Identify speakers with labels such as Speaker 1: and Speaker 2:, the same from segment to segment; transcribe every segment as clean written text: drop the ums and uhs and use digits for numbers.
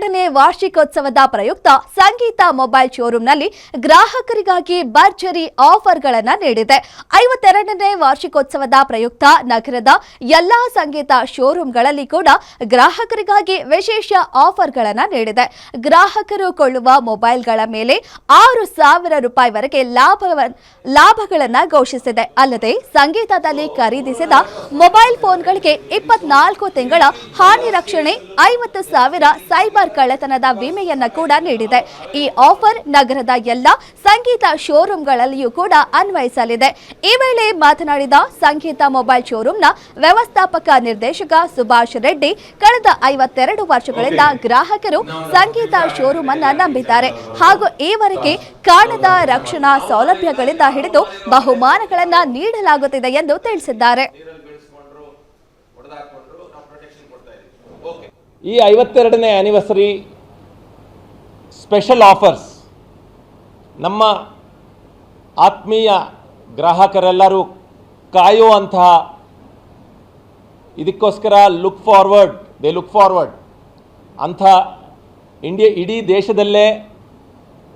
Speaker 1: 52ನೇ ವಾರ್ಷಿಕೋತ್ಸವದ ಪ್ರಯುಕ್ತ ಸಂಗೀತ ಮೊಬೈಲ್ ಶೋರೂಂನಲ್ಲಿ ಗ್ರಾಹಕರಿಗಾಗಿ ಭರ್ಜರಿ ಆಫರ್ಗಳನ್ನು ನೀಡಿದೆ. 52ನೇ ವಾರ್ಷಿಕೋತ್ಸವದ ಪ್ರಯುಕ್ತ ನಗರದ ಎಲ್ಲಾ ಸಂಗೀತ ಶೋರೂಂಗಳಲ್ಲಿ ಕೂಡ ಗ್ರಾಹಕರಿಗಾಗಿ ವಿಶೇಷ ಆಫರ್ಗಳನ್ನು ನೀಡಿದೆ. ಗ್ರಾಹಕರು ಕೊಳ್ಳುವ ಮೊಬೈಲ್ಗಳ ಮೇಲೆ 6,000 ರೂಪಾಯಿವರೆಗೆ ಲಾಭಗಳನ್ನು ಘೋಷಿಸಿದೆ. ಅಲ್ಲದೆ ಸಂಗೀತದಲ್ಲಿ ಖರೀದಿಸಿದ ಮೊಬೈಲ್ ಫೋನ್ಗಳಿಗೆ 24 ತಿಂಗಳ ಹಾನಿ ರಕ್ಷಣೆ, 50,000 ಸೈಬರ್ ಕಳ್ಳತನದ ವಿಮೆಯನ್ನ ಕೂಡ ನೀಡಿದೆ. ಈ ಆಫರ್ ನಗರದ ಎಲ್ಲ ಸಂಗೀತ ಶೋರೂಂಗಳಲ್ಲಿಯೂ ಕೂಡ ಅನ್ವಯಿಸಲಿದೆ. ಈ ವೇಳೆ ಮಾತನಾಡಿದ ಸಂಗೀತ ಮೊಬೈಲ್ ಶೋರೂಂನ ವ್ಯವಸ್ಥಾಪಕ ನಿರ್ದೇಶಕ ಸುಭಾಷ್ ರೆಡ್ಡಿ, ಕಳೆದ 52 ವರ್ಷಗಳಿಂದ ಗ್ರಾಹಕರು ಸಂಗೀತ ಶೋರೂಮ್ ಅನ್ನ ನಂಬಿದ್ದಾರೆ ಹಾಗೂ ಈವರೆಗೆ ಕಾಣದ ರಕ್ಷಣಾ ಸೌಲಭ್ಯಗಳಿಂದ ಹಿಡಿದು ಬಹುಮಾನಗಳನ್ನ ನೀಡಲಾಗುತ್ತಿದೆ ಎಂದು ತಿಳಿಸಿದ್ದಾರೆ.
Speaker 2: ಈ 52ನೇ ಆ್ಯನಿವರ್ಸರಿ ಸ್ಪೆಷಲ್ ಆಫರ್ಸ್ ನಮ್ಮ ಆತ್ಮೀಯ ಗ್ರಾಹಕರೆಲ್ಲರೂ ಕಾಯುವಂತಹ, ಇದಕ್ಕೋಸ್ಕರ ಲುಕ್ ಫಾರ್ವರ್ಡ್ ಅಂಥ ಇಡೀ ದೇಶದಲ್ಲೇ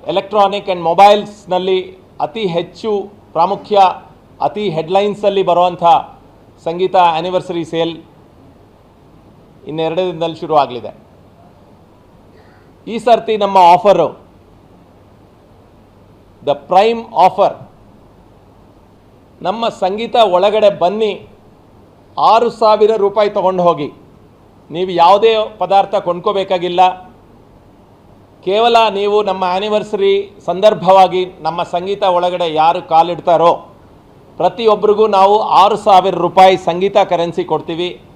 Speaker 2: ಎಲೆಕ್ಟ್ರಾನಿಕ್ ಆ್ಯಂಡ್ ಮೊಬೈಲ್ಸ್ನಲ್ಲಿ ಅತಿ ಹೆಚ್ಚು ಪ್ರಾಮುಖ್ಯ, ಅತಿ ಹೆಡ್ಲೈನ್ಸಲ್ಲಿ ಬರುವಂಥ ಸಂಗೀತ ಆ್ಯನಿವರ್ಸರಿ ಸೇಲ್ ಇನ್ನೆರಡು ದಿನದಲ್ಲಿ ಶುರು ಆಗಲಿದೆ. ಈ ಸರ್ತಿ ನಮ್ಮ ಆಫರು ದ ಪ್ರೈಮ್ ಆಫರ್. ನಮ್ಮ ಸಂಗೀತ ಒಳಗಡೆ ಬನ್ನಿ, 6,000 ರೂಪಾಯಿ ತೊಗೊಂಡು ಹೋಗಿ. ನೀವು ಯಾವುದೇ ಪದಾರ್ಥ ಕೊಂಡ್ಕೋಬೇಕಾಗಿಲ್ಲ. ಕೇವಲ ನೀವು ನಮ್ಮ ಆ್ಯನಿವರ್ಸರಿ ಸಂದರ್ಭವಾಗಿ ನಮ್ಮ ಸಂಗೀತ ಒಳಗಡೆ ಯಾರು ಕಾಲಿಡ್ತಾರೋ ಪ್ರತಿಯೊಬ್ಬರಿಗೂ ನಾವು 6,000 ರೂಪಾಯಿ ಸಂಗೀತ ಕರೆನ್ಸಿ ಕೊಡ್ತೀವಿ.